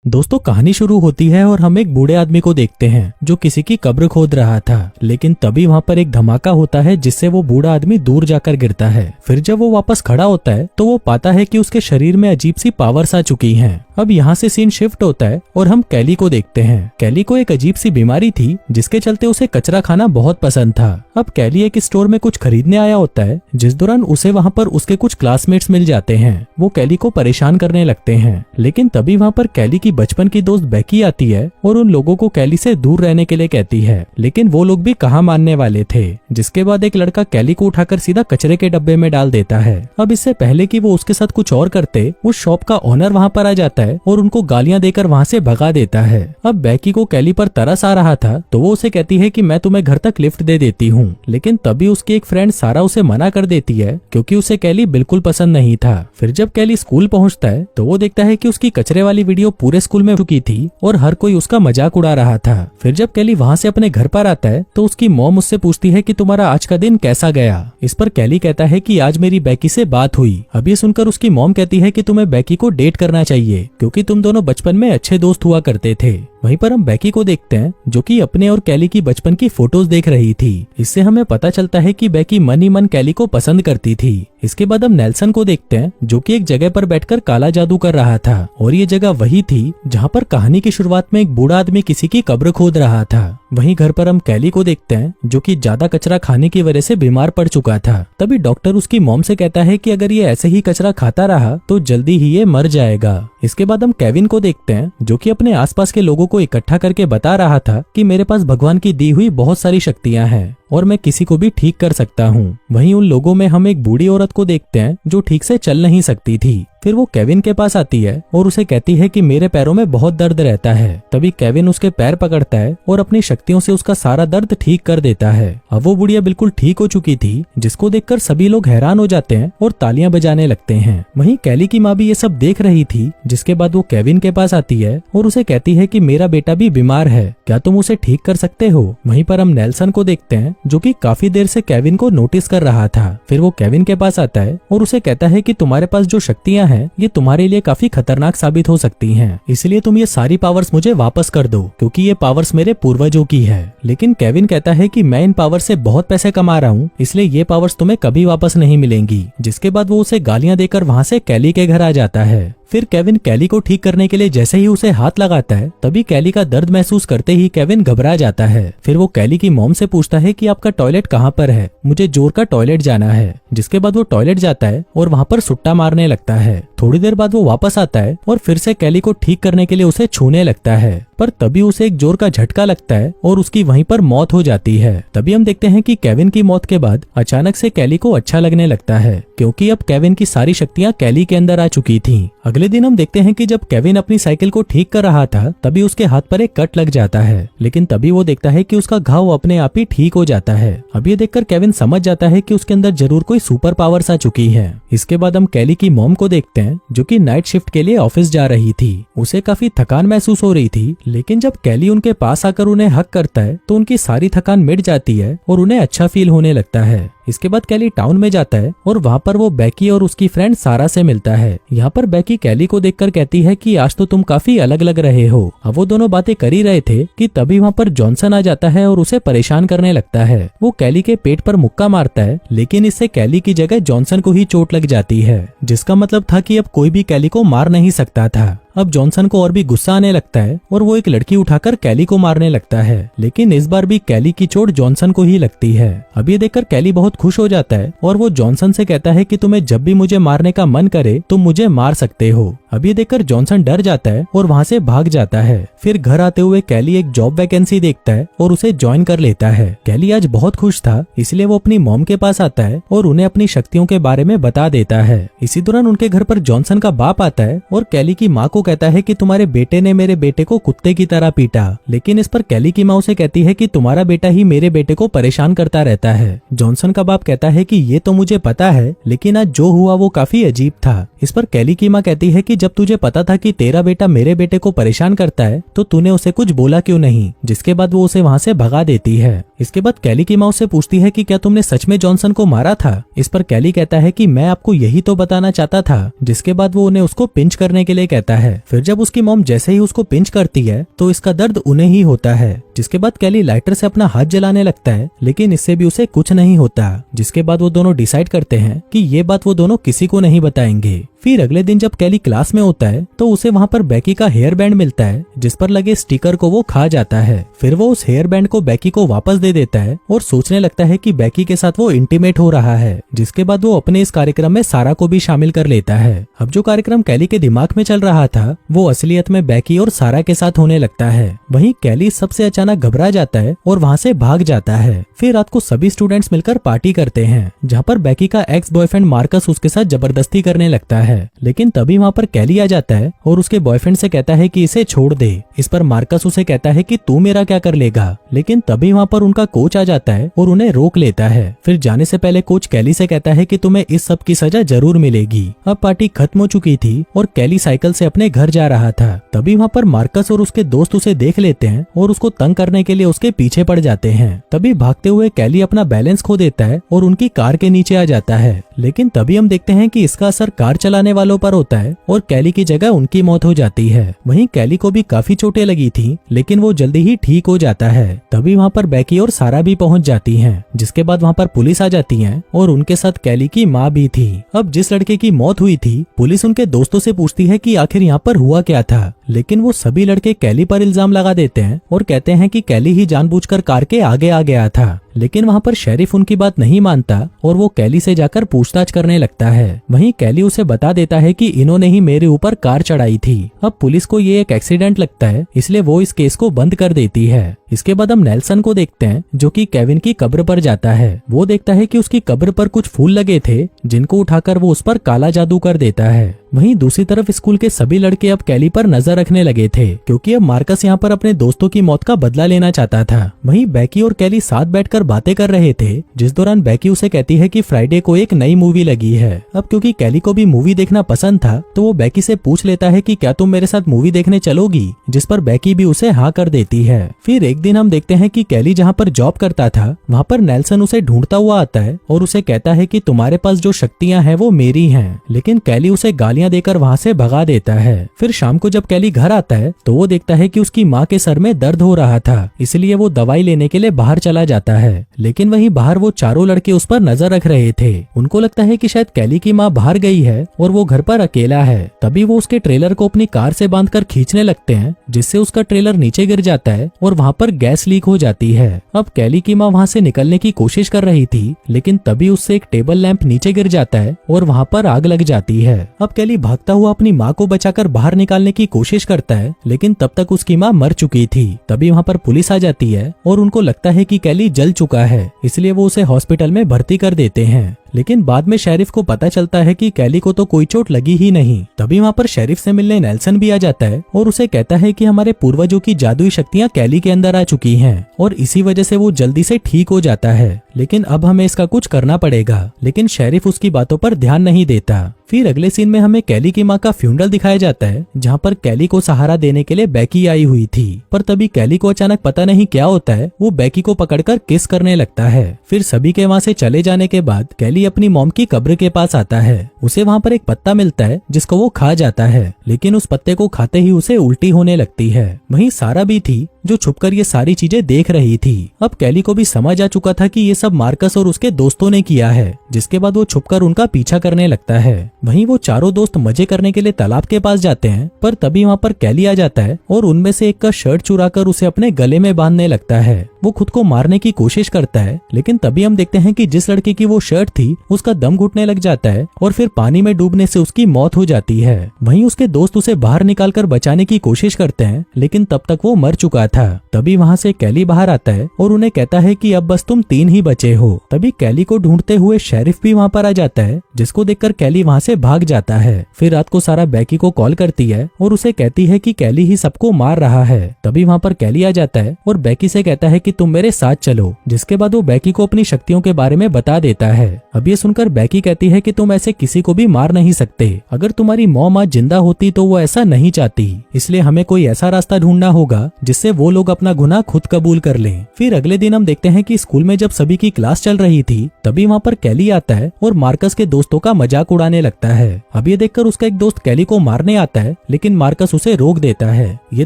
दोस्तों कहानी शुरू होती है और हम एक बूढ़े आदमी को देखते हैं जो किसी की कब्र खोद रहा था। लेकिन तभी वहाँ पर एक धमाका होता है जिससे वो बूढ़ा आदमी दूर जाकर गिरता है। फिर जब वो वापस खड़ा होता है तो वो पाता है कि उसके शरीर में अजीब सी पावर्स आ चुकी हैं। अब यहाँ से सीन शिफ्ट होता है और हम कैली को देखते हैं। कैली को एक अजीब सी बीमारी थी जिसके चलते उसे कचरा खाना बहुत पसंद था। अब कैली एक स्टोर में कुछ खरीदने आया होता है जिस दौरान उसे वहाँ पर उसके कुछ क्लासमेट्स मिल जाते हैं। वो कैली को परेशान करने लगते हैं। लेकिन तभी वहाँ पर कैली की बचपन की दोस्त बेकी आती है और उन लोगों को कैली से दूर रहने के लिए कहती है। लेकिन वो लोग भी कहाँ मानने वाले थे। जिसके बाद एक लड़का कैली को उठाकर सीधा कचरे के डब्बे में डाल देता है। अब इससे पहले कि वो उसके साथ कुछ और करते, उस शॉप का ओनर वहाँ पर आ जाता है और उनको गालियां देकर वहाँ से भगा देता है। अब बेकी को कैली पर तरस आ रहा था तो वो उसे कहती है कि मैं तुम्हें घर तक लिफ्ट दे देती हूँ। लेकिन तभी उसकी एक फ्रेंड सारा उसे मना कर देती है क्योंकि उसे कैली बिल्कुल पसंद नहीं था। फिर जब कैली स्कूल पहुँचता है तो वो देखता है कि उसकी कचरे वाली वीडियो पूरे स्कूल में चुकी थी और हर कोई उसका मजाक उड़ा रहा था। फिर जब कैली वहाँ से अपने घर पर आता है तो उसकी मॉम उससे पूछती है कि तुम्हारा आज का दिन कैसा गया। इस पर कैली कहता है कि आज मेरी बेकी से बात हुई। अब ये सुनकर उसकी मॉम कहती है कि तुम्हें बेकी को डेट करना चाहिए क्योंकि तुम दोनों बचपन में अच्छे दोस्त हुआ करते थे। वहीं पर हम बेकी को देखते हैं जो कि अपने और कैली की बचपन की फोटोज देख रही थी। इससे हमें पता चलता है कि बेकी मन ही मन कैली को पसंद करती थी। इसके बाद हम नेल्सन को देखते हैं जो कि एक जगह पर बैठकर काला जादू कर रहा था और ये जगह वही थी जहाँ पर कहानी की शुरुआत में एक बूढ़ा आदमी किसी की कब्र खोद रहा था। वहीं घर पर हम कैली को देखते हैं जो कि ज्यादा कचरा खाने की वजह से बीमार पड़ चुका था। तभी डॉक्टर उसकी मॉम से कहता है कि अगर ये ऐसे ही कचरा खाता रहा तो जल्दी ही ये मर जाएगा। इसके बाद हम केविन को देखते हैं जो कि अपने आसपास के लोगों को इकट्ठा करके बता रहा था कि मेरे पास भगवान की दी हुई बहुत सारी शक्तियां हैं और मैं किसी को भी ठीक कर सकता हूँ। वहीं उन लोगों में हम एक बूढ़ी औरत को देखते हैं जो ठीक से चल नहीं सकती थी। फिर वो केविन के पास आती है और उसे कहती है कि मेरे पैरों में बहुत दर्द रहता है। तभी केविन उसके पैर पकड़ता है और अपनी शक्तियों से उसका सारा दर्द ठीक कर देता है। अब वो बुढ़िया बिल्कुल ठीक हो चुकी थी जिसको देखकर सभी लोग हैरान हो जाते हैं और तालियां बजाने लगते हैं। वहीं कैली की माँ भी ये सब देख रही थी। जिसके बाद वो केविन के पास आती है और उसे कहती है कि मेरा बेटा भी बीमार है, क्या तुम उसे ठीक कर सकते हो। वहीं पर हम नेल्सन को देखते हैं जो कि काफी देर से केविन को नोटिस कर रहा था। फिर वो केविन के पास आता है और उसे कहता है कि तुम्हारे पास जो शक्तियां हैं ये तुम्हारे लिए काफी खतरनाक साबित हो सकती हैं, इसलिए तुम ये सारी पावर्स मुझे वापस कर दो क्योंकि ये पावर्स मेरे पूर्वजों की है। लेकिन केविन कहता है कि मैं इन पावर्स से बहुत पैसे कमा रहा हूँ, इसलिए ये पावर्स तुम्हें कभी वापस नहीं मिलेंगी। जिसके बाद वो उसे गालियां देकर वहाँ से कैली के घर आ जाता है। फिर केविन कैली को ठीक करने के लिए जैसे ही उसे हाथ लगाता है तभी कैली का दर्द महसूस करते ही केविन घबरा जाता है। फिर वो कैली की मॉम से पूछता है कि आपका टॉयलेट कहाँ पर है, मुझे जोर का टॉयलेट जाना है। जिसके बाद वो टॉयलेट जाता है और वहाँ पर सुट्टा मारने लगता है। थोड़ी देर बाद वो वापस आता है और फिर से कैली को ठीक करने के लिए उसे छूने लगता है, पर तभी उसे एक जोर का झटका लगता है और उसकी वहीं पर मौत हो जाती है। तभी हम देखते हैं कि केविन की मौत के बाद अचानक से कैली को अच्छा लगने लगता है क्योंकि अब केविन की सारी शक्तियां कैली के अंदर आ चुकी थीं। अगले दिन हम देखते हैं कि जब केविन अपनी साइकिल को ठीक कर रहा था तभी उसके हाथ पर एक कट लग जाता है। लेकिन तभी वो देखता है कि उसका घाव अपने आप ही ठीक हो जाता है। अब ये देखकर केविन समझ जाता है कि उसके अंदर जरूर कोई सुपर पावर्स आ चुकी है। इसके बाद हम कैली की मॉम को देखते हैं जो कि नाइट शिफ्ट के लिए ऑफिस जा रही थी। उसे काफी थकान महसूस हो रही थी, लेकिन जब कैली उनके पास आकर उन्हें हक करता है तो उनकी सारी थकान मिट जाती है और उन्हें अच्छा फील होने लगता है। इसके बाद कैली टाउन में जाता है और वहाँ पर वो बेकी और उसकी फ्रेंड सारा से मिलता है। यहाँ पर बेकी कैली को देखकर कहती है कि आज तो तुम काफी अलग लग रहे हो। अब वो दोनों बातें कर ही रहे थे कि तभी वहाँ पर जॉनसन आ जाता है और उसे परेशान करने लगता है। वो कैली के पेट पर मुक्का मारता है, लेकिन इससे कैली की जगह जॉनसन को ही चोट लग जाती है, जिसका मतलब था कि अब कोई भी कैली को मार नहीं सकता था। अब जॉनसन को और भी गुस्सा आने लगता है और वो एक लड़की उठाकर कैली को मारने लगता है, लेकिन इस बार भी कैली की चोट जॉनसन को ही लगती है। अब ये देखकर कैली बहुत खुश हो जाता है और वो जॉनसन से कहता है कि तुम्हें जब भी मुझे मारने का मन करे तुम मुझे मार सकते हो। अब ये देखकर जॉनसन डर जाता है और वहाँ से भाग जाता है। फिर घर आते हुए कैली एक जॉब वैकेंसी देखता है और उसे ज्वाइन कर लेता है। कैली आज बहुत खुश था, इसलिए वो अपनी मॉम के पास आता है और उन्हें अपनी शक्तियों के बारे में बता देता है। इसी दौरान उनके घर पर जॉनसन का बाप आता है और कैली की माँ को कहता है कि तुम्हारे बेटे ने मेरे बेटे को कुत्ते की तरह पीटा। लेकिन इस पर कैली की माँ उसे कहती है कि तुम्हारा बेटा ही मेरे बेटे को परेशान करता रहता है। जॉनसन का बाप कहता है कि ये तो मुझे पता है, लेकिन आज जो हुआ वो काफी अजीब था। इस पर कैली की माँ कहती है कि जब तुझे पता था कि तेरा बेटा मेरे बेटे को परेशान करता है तो तूने उसे कुछ बोला क्यों नहीं। जिसके बाद वो उसे वहाँ से भगा देती है। इसके बाद कैली की माँ उससे पूछती है कि क्या तुमने सच में जॉनसन को मारा था। इस पर कैली कहता है कि मैं आपको यही तो बताना चाहता था। जिसके बाद वो उन्हें उसको पिंच करने के लिए कहता है। फिर जब उसकी मॉम जैसे ही उसको पिंच करती है तो इसका दर्द उन्हें ही होता है। जिसके बाद कैली लाइटर से अपना हाथ जलाने लगता है, लेकिन इससे भी उसे कुछ नहीं होता। जिसके बाद वो दोनों डिसाइड करते हैं कि ये बात वो दोनों किसी को नहीं बताएंगे। फिर अगले दिन जब कैली क्लास में होता है तो उसे वहाँ पर बेकी का हेयर बैंड मिलता है, जिस पर लगे स्टिकर को वो खा जाता है। फिर वो उस हेयर बैंड को बेकी को वापस दे देता है और सोचने लगता है कि बेकी के साथ वो इंटीमेट हो रहा है। जिसके बाद वो अपने इस कार्यक्रम में सारा को भी शामिल कर लेता है। अब जो कार्यक्रम कैली के दिमाग में चल रहा था वो असलियत में बेकी और सारा के साथ होने लगता है। वहीं कैली सबसे अचानक घबरा जाता है और वहाँ से भाग जाता है। फिर रात को सभी स्टूडेंट्स मिलकर पार्टी करते हैं, जहाँ पर बेकी का एक्स बॉयफ्रेंड मार्कस उसके साथ जबरदस्ती करने लगता है। लेकिन तभी वहाँ पर कैली आ जाता है और उसके बॉयफ्रेंड से कहता है कि इसे छोड़ दे। इस पर मार्कस उसे कहता है कि तू मेरा क्या कर लेगा। लेकिन तभी वहाँ पर उनका कोच आ जाता है और उन्हें रोक लेता है। फिर जाने से पहले कोच कैली से कहता है कि तुम्हें इस सब की सजा जरूर मिलेगी। अब पार्टी खत्म हो चुकी थी और कैली साइकिल से अपने घर जा रहा था। तभी वहाँ पर मार्कस और उसके दोस्त उसे देख लेते हैं और उसको तंग करने के लिए उसके पीछे पड़ जाते हैं। तभी भागते हुए कैली अपना बैलेंस खो देता है और उनकी कार के नीचे आ जाता है। लेकिन तभी हम देखते हैं कि इसका असर कार चलाने वालों पर होता है और कैली की जगह उनकी मौत हो जाती है। वहीं कैली को भी काफी चोटें लगी थी, लेकिन वो जल्दी ही ठीक हो जाता है। तभी वहाँ पर बेकी और सारा भी पहुँच जाती हैं, जिसके बाद वहाँ पर पुलिस आ जाती है और उनके साथ कैली की माँ भी थी। अब जिस लड़के की मौत हुई थी, पुलिस उनके दोस्तों से पूछती है कि आखिर यहाँ पर हुआ क्या था। लेकिन वो सभी लड़के कैली पर इल्जाम लगा देते हैं और कहते हैं कि कैली ही जानबूझकर कार के आगे आ गया था। लेकिन वहाँ पर शेरिफ उनकी बात नहीं मानता और वो कैली से जाकर पूछताछ करने लगता है। वहीं कैली उसे बता देता है कि इन्होंने ही मेरे ऊपर कार चढ़ाई थी। अब पुलिस को ये एक एक्सीडेंट लगता है, इसलिए वो इस केस को बंद कर देती है। इसके बाद हम नेल्सन को देखते हैं, जो कि केविन की कब्र पर जाता है। वो देखता है कि उसकी कब्र पर कुछ फूल लगे थे, जिनको उठाकर वो उस पर काला जादू कर देता है। वहीं दूसरी तरफ स्कूल के सभी लड़के अब कैली पर नजर रखने लगे थे, क्योंकि अब मार्कस यहाँ पर अपने दोस्तों की मौत का बदला लेना चाहता था। वहीं बेकी और कैली साथ बैठकर बातें कर रहे थे, जिस दौरान बेकी उसे कहती है कि फ्राइडे को एक नई मूवी लगी है। अब क्योंकि कैली को भी मूवी देखना पसंद था, तो वो बेकी से पूछ लेता है कि क्या तुम मेरे साथ मूवी देखने चलोगी, जिस पर बेकी भी उसे हाँ कर देती है। फिर एक दिन हम देखते हैं कि कैली जहाँ पर जॉब करता था, वहाँ पर नेल्सन उसे ढूंढता हुआ आता है और उसे कहता है कि तुम्हारे पास जो शक्तियाँ हैं वो मेरी हैं। लेकिन कैली उसे गालियां देकर वहाँ से भगा देता है। फिर शाम को जब कैली घर आता है तो वो देखता है कि उसकी माँ के सर में दर्द हो रहा था, इसलिए वो दवाई लेने के लिए बाहर चला जाता है। लेकिन वहीं बाहर वो चारों लड़के उस पर नजर रख रहे थे। उनको लगता है कि शायद कैली की माँ बाहर गई है और वो घर पर अकेला है। तभी वो उसके ट्रेलर को अपनी कार से बांधकर खींचने लगते हैं, जिससे उसका ट्रेलर नीचे गिर जाता है और वहाँ पर गैस लीक हो जाती है। अब कैली की माँ वहाँ से निकलने की कोशिश कर रही थी, लेकिन तभी उससे एक टेबल लैंप नीचे गिर जाता है और वहाँ पर आग लग जाती है। अब कैली भागता हुआ अपनी माँ को बचाकर बाहर निकालने की कोशिश करता है, लेकिन तब तक उसकी माँ मर चुकी थी। तभी वहाँ पर पुलिस आ जाती है और उनको लगता है कि कैली जल चुका है, इसलिए वो उसे हॉस्पिटल में भर्ती कर देते हैं। लेकिन बाद में शेरिफ को पता चलता है कि कैली को तो कोई चोट लगी ही नहीं। तभी वहाँ पर शेरिफ से मिलने नेल्सन भी आ जाता है और उसे कहता है कि हमारे पूर्वजों की जादुई शक्तियाँ कैली के अंदर आ चुकी हैं और इसी वजह से वो जल्दी से ठीक हो जाता है, लेकिन अब हमें इसका कुछ करना पड़ेगा। लेकिन शेरिफ उसकी बातों पर ध्यान नहीं देता। फिर अगले सीन में हमें कैली की माँ का फ्यूनरल दिखाया जाता है, जहाँ पर कैली को सहारा देने के लिए बेकी आई हुई थी। पर तभी कैली को अचानक पता नहीं क्या होता है, वो बेकी को पकड़कर किस करने लगता है। फिर सभी के वहाँ से चले जाने के बाद कैली अपनी मॉम की कब्र के पास आता है। उसे वहाँ पर एक पत्ता मिलता है जिसको वो खा जाता है, लेकिन उस पत्ते को खाते ही उसे उल्टी होने लगती है। वहीं सारा भी थी जो छुपकर ये सारी चीजें देख रही थी। अब कैली को भी समझ आ चुका था कि ये सब मार्कस और उसके दोस्तों ने किया है, जिसके बाद वो छुपकर उनका पीछा करने लगता है। वहीं वो चारों दोस्त मजे करने के लिए तालाब के पास जाते हैं, पर तभी वहाँ पर कैली आ जाता है और उनमें से एक का शर्ट चुराकर उसे अपने गले में बांधने लगता है। वो खुद को मारने की कोशिश करता है, लेकिन तभी हम देखते हैं कि जिस लड़के की वो शर्ट थी उसका दम घुटने लग जाता है और फिर पानी में डूबने से उसकी मौत हो जाती है। वहीं उसके दोस्त उसे बाहर निकालकर बचाने की कोशिश करते हैं, लेकिन तब तक वो मर चुका था। तभी वहाँ से कैली बाहर आता है और उन्हें कहता है कि अब बस तुम 3 ही बचे हो। तभी कैली को ढूंढते हुए शेरिफ भी वहाँ पर आ जाता है, जिसको देखकर कैली वहाँ से भाग जाता है। फिर रात को सारा बेकी को कॉल करती है और उसे कहती है कि कैली ही सबको मार रहा है। तभी वहाँ पर कैली आ जाता है और बेकी से कहता है कि तुम मेरे साथ चलो, जिसके बाद वो बेकी को अपनी शक्तियों के बारे में बता देता है। अब ये सुनकर बेकी कहती है कि तुम ऐसे किसी को भी मार नहीं सकते। अगर तुम्हारी मॉम आज जिंदा होती तो वो ऐसा नहीं चाहती, इसलिए हमें कोई ऐसा रास्ता ढूंढना होगा जिससे वो लोग अपना गुनाह खुद कबूल कर लें। फिर अगले दिन हम देखते हैं कि स्कूल में जब सभी की क्लास चल रही थी तभी वहाँ पर कैली आता है और मार्कस के दोस्तों का मजाक उड़ाने लगता है। अब ये देखकर उसका एक दोस्त कैली को मारने आता है लेकिन मार्कस उसे रोक देता है। ये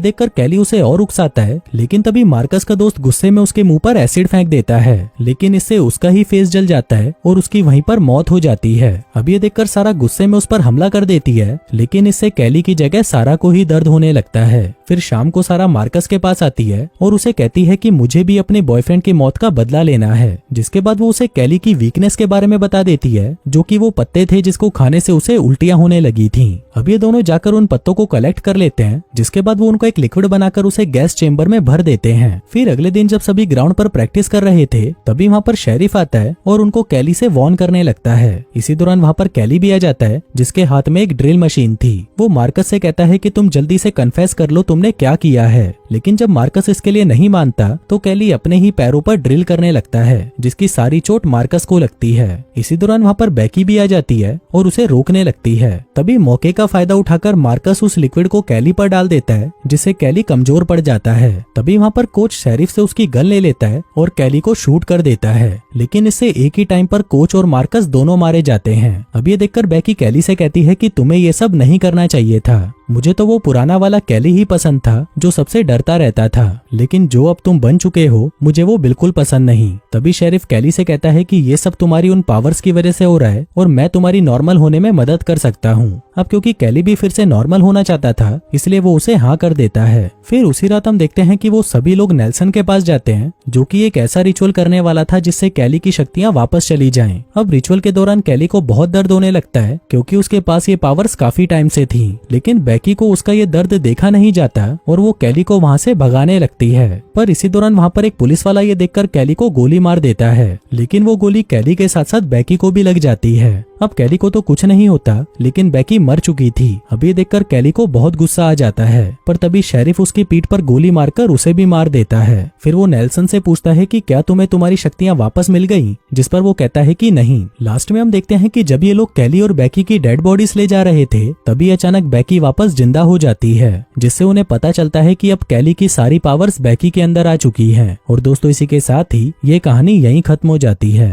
देखकर कैली उसे और उकसाता है लेकिन तभी मार्कस का दोस्त गुस्से में उसके मुंह पर एसिड फेंक देता है, लेकिन इससे उसका ही फेस जल जाता है और उसकी वहीं पर मौत हो जाती है। अब ये देखकर सारा गुस्से में उस पर हमला कर देती है लेकिन इससे कैली की जगह सारा को ही दर्द होने लगता है। फिर शाम को सारा मार्कस के पास आती है और उसे कहती है कि मुझे भी अपने बॉयफ्रेंड की मौत का बदला लेना है, जिसके बाद वो उसे कैली की वीकनेस के बारे में बता देती है जो कि वो पत्ते थे जिसको खाने से उसे उल्टियां होने लगी थी। अब ये दोनों जाकर उन पत्तों को कलेक्ट कर लेते हैं, जिसके बाद वो उनको एक लिक्विड बनाकर उसे गैस चेंबर में भर देते हैं। फिर अगले दिन जब सभी ग्राउंड पर प्रैक्टिस कर रहे थे तभी वहाँ पर शेरिफ आता है और उनको कैली से वॉर्न करने लगता है। इसी दौरान वहाँ पर कैली भी आ जाता है जिसके हाथ में एक ड्रिल मशीन थी। वो मार्कस से कहता है कि तुम जल्दी से कन्फेस कर लो तुमने क्या किया है, लेकिन जब मार्कस इसके लिए नहीं मानता तो कैली अपने ही पैरों पर ड्रिल करने लगता है जिसकी सारी चोट मार्कस को लगती है। इसी दौरान वहाँ पर बेकी भी आ जाती है और उसे रोकने लगती है। तभी मौके का फायदा उठाकर मार्कस उस लिक्विड को कैली पर डाल देता है जिससे कैली कमजोर पड़ जाता है। तभी वहाँ पर कोच शेरिफ से उसकी गन ले लेता है और कैली को शूट कर देता है, लेकिन इससे एक ही टाइम पर कोच और मार्कस दोनों मारे जाते हैं। अब ये देखकर बेकी कैली से कहती है कि तुम्हें ये सब नहीं करना चाहिए था, मुझे तो वो पुराना वाला कैली ही पसंद था जो सबसे डरता रहता था, लेकिन जो अब तुम बन चुके हो मुझे वो बिल्कुल पसंद नहीं। तभी शेरिफ कैली से कहता है कि ये सब तुम्हारी उन पावर्स की वजह से हो रहा है और मैं तुम्हारी नॉर्मल होने में मदद कर सकता हूँ। अब क्योंकि कैली भी फिर से नॉर्मल होना चाहता था इसलिए वो उसे हाँ कर देता है। फिर उसी रात हम देखते हैं कि वो सभी लोग नेल्सन के पास जाते हैं जो कि एक ऐसा रिचुअल करने वाला था जिससे कैली की शक्तियां वापस चली जाएं। अब रिचुअल के दौरान कैली को बहुत दर्द होने लगता है क्योंकि उसके पास ये पावर्स काफी टाइम से थी, लेकिन बेकी को उसका ये दर्द देखा नहीं जाता और वो कैली को वहाँ से भगाने लगती है। पर इसी दौरान वहाँ पर एक पुलिस वाला ये देखकर कैली को गोली मार देता है, लेकिन वो गोली कैली के साथ साथ बेकी को भी लग जाती है। अब कैली को तो कुछ नहीं होता लेकिन बेकी मर चुकी थी। अब ये देखकर कैली को बहुत गुस्सा आ जाता है, पर तभी शेरिफ उसकी पीठ पर गोली मारकर उसे भी मार देता है। फिर वो नेल्सन से पूछता है कि क्या तुम्हें तुम्हारी शक्तियां वापस मिल गई, जिस पर वो कहता है कि नहीं। लास्ट में हम देखते हैं कि जब ये लोग कैली और बेकी की डेड बॉडीज ले जा रहे थे तभी अचानक बेकी वापस जिंदा हो जाती है, जिससे उन्हें पता चलता है कि अब कैली की सारी पावर्स बेकी के अंदर आ चुकी है। और दोस्तों इसी के साथ ही ये कहानी यहीं खत्म हो जाती है।